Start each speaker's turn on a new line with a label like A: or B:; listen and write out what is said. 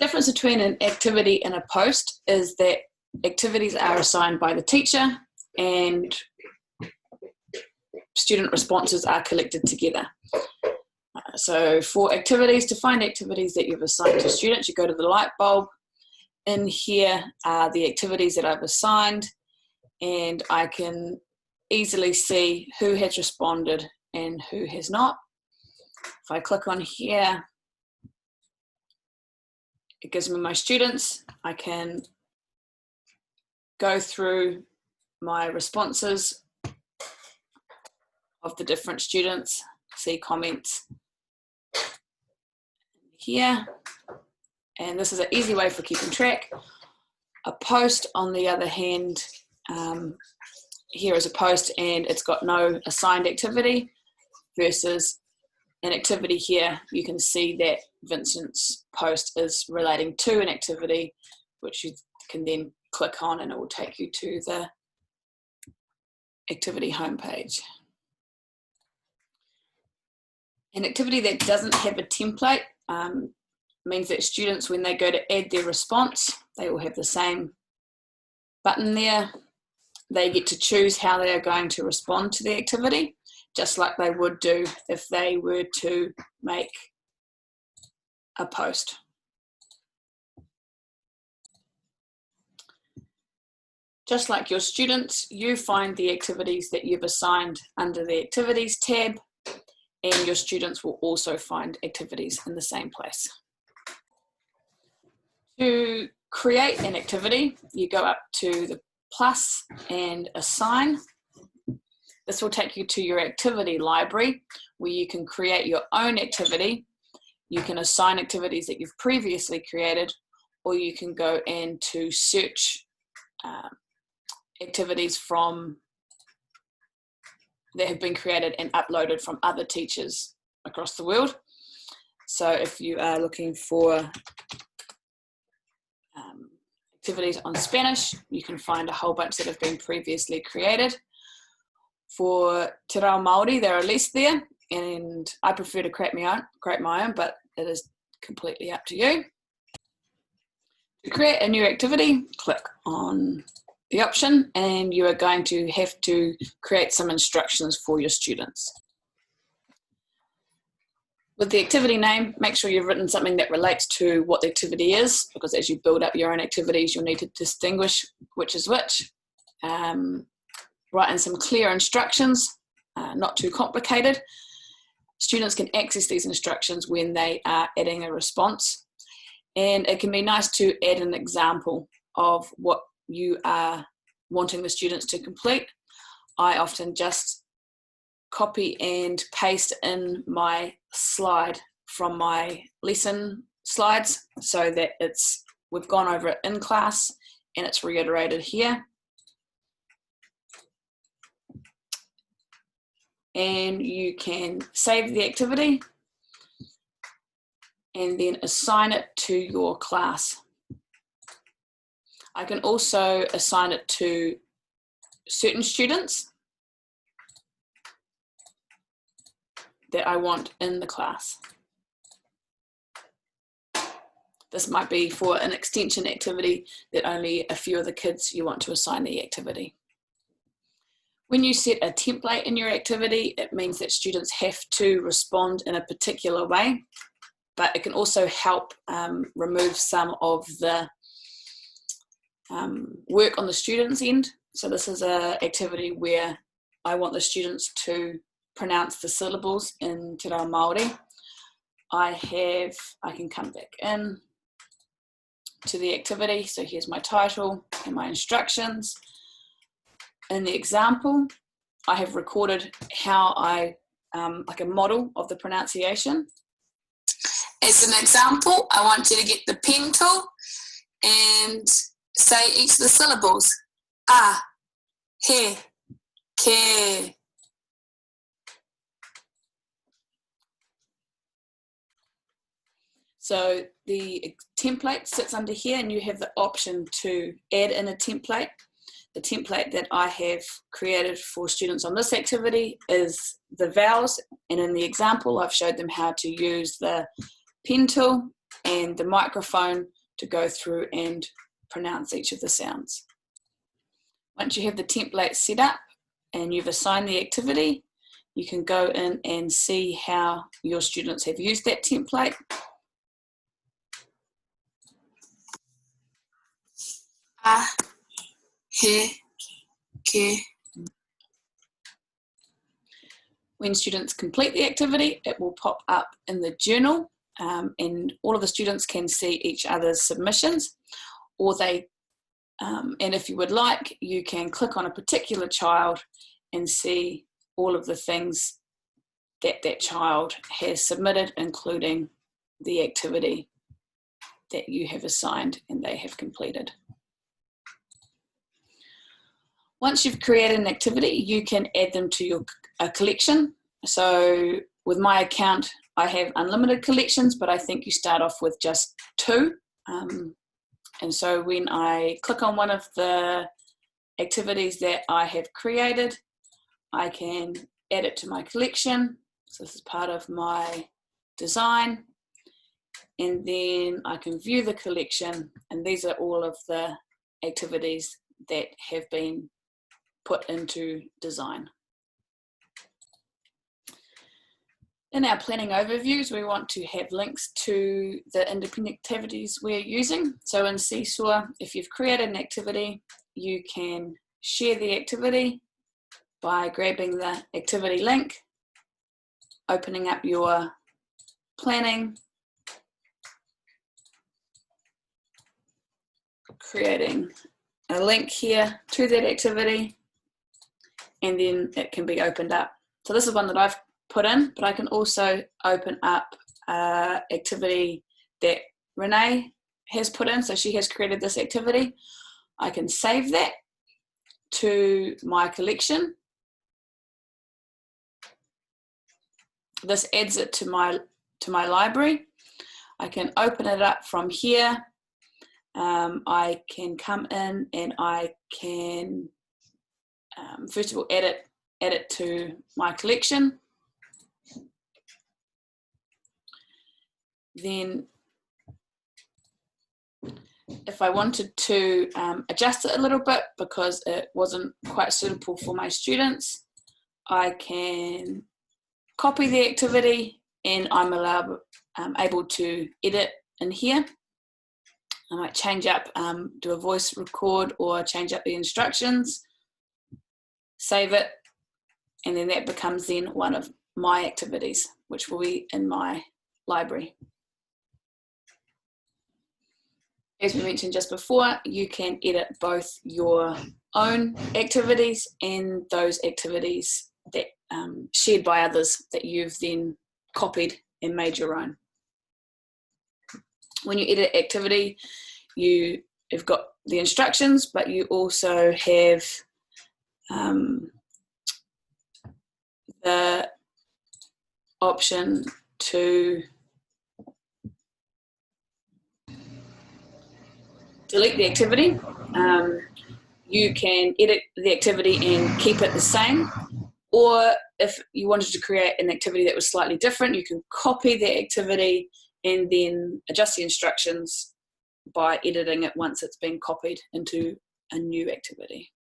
A: difference between an activity and a post is that activities are assigned by the teacher and student responses are collected together. So for activities, to find activities that you've assigned to students, you go to the light bulb. In here are the activities that I've assigned, and I can easily see who has responded and who has not. If I click on here, it gives me my students. I can go through my responses of the different students, see comments here, and this is an easy way for keeping track. A post, on the other hand, here is a post and it's got no assigned activity, versus an activity here. You can see that Vincent's post is relating to an activity, which you can then click on and it will take you to the activity homepage. An activity that doesn't have a template means that students, when they go to add their response, they will have the same button there. They get to choose how they are going to respond to the activity, just like they would do if they were to make a post. Just like your students, you find the activities that you've assigned under the Activities tab, and your students will also find activities in the same place. To create an activity, you go up to the plus and assign. This will take you to your activity library where you can create your own activity. You can assign activities that you've previously created, or you can go and to search activities from that have been created and uploaded from other teachers across the world. So if you are looking for activities on Spanish, you can find a whole bunch that have been previously created. For Te Reo Māori, there are less there, and I prefer to create my own, but it is completely up to you. To create a new activity, click on the option, and you are going to have to create some instructions for your students. With the activity name, make sure you've written something that relates to what the activity is, because as you build up your own activities, you'll need to distinguish which is which. Write in some clear instructions, not too complicated. Students can access these instructions when they are adding a response. And it can be nice to add an example of what you are wanting the students to complete. I often just copy and paste in my slide from my lesson slides so that we've gone over it in class and it's reiterated here. And you can save the activity and then assign it to your class. I can also assign it to certain students that I want in the class. This might be for an extension activity that only a few of the kids you want to assign the activity. When you set a template in your activity, it means that students have to respond in a particular way, but it can also help remove some of the work on the students' end. So this is an activity where I want the students to pronounce the syllables in Te Reo Māori. I can come back in to the activity. So here's my title and my instructions. In the example, I have recorded how like a model of the pronunciation. As an example, I want you to get the pen tool and say each of the syllables. A, he, ke. So the template sits under here and you have the option to add in a template. The template that I have created for students on this activity is the vowels, and in the example I've showed them how to use the pen tool and the microphone to go through and pronounce each of the sounds. Once you have the template set up and you've assigned the activity, you can go in and see how your students have used that template.
B: He, ke.
A: When students complete the activity, it will pop up in the journal, and all of the students can see each other's submissions, or they, and if you would like, you can click on a particular child and see all of the things that that child has submitted, including the activity that you have assigned and they have completed. Once you've created an activity, you can add them to your collection. So with my account, I have unlimited collections, but I think you start off with just 2. And so when I click on one of the activities that I have created, I can add it to my collection. So this is part of my design. And then I can view the collection, and these are all of the activities that have been put into design. In our planning overviews, we want to have links to the independent activities we're using. So in Seesaw, if you've created an activity, you can share the activity by grabbing the activity link, opening up your planning, creating a link here to that activity, and then it can be opened up. So this is one that I've put in, but I can also open up activity that Renee has put in. So she has created this activity. I can save that to my collection. This adds it to my library. I can open it up from here. I can come in and I can first of all add it to my collection. Then if I wanted to adjust it a little bit because it wasn't quite suitable for my students, I can copy the activity and I'm able to edit in here. I might change up, do a voice record or change up the instructions, save it, and then that becomes then one of my activities, which will be in my library. As we mentioned just before, you can edit both your own activities and those activities that shared by others that you've then copied and made your own. When you edit activity, you have got the instructions, but you also have the option to delete the activity. You can edit the activity and keep it the same, or if you wanted to create an activity that was slightly different, you can copy the activity and then adjust the instructions by editing it once it's been copied into a new activity.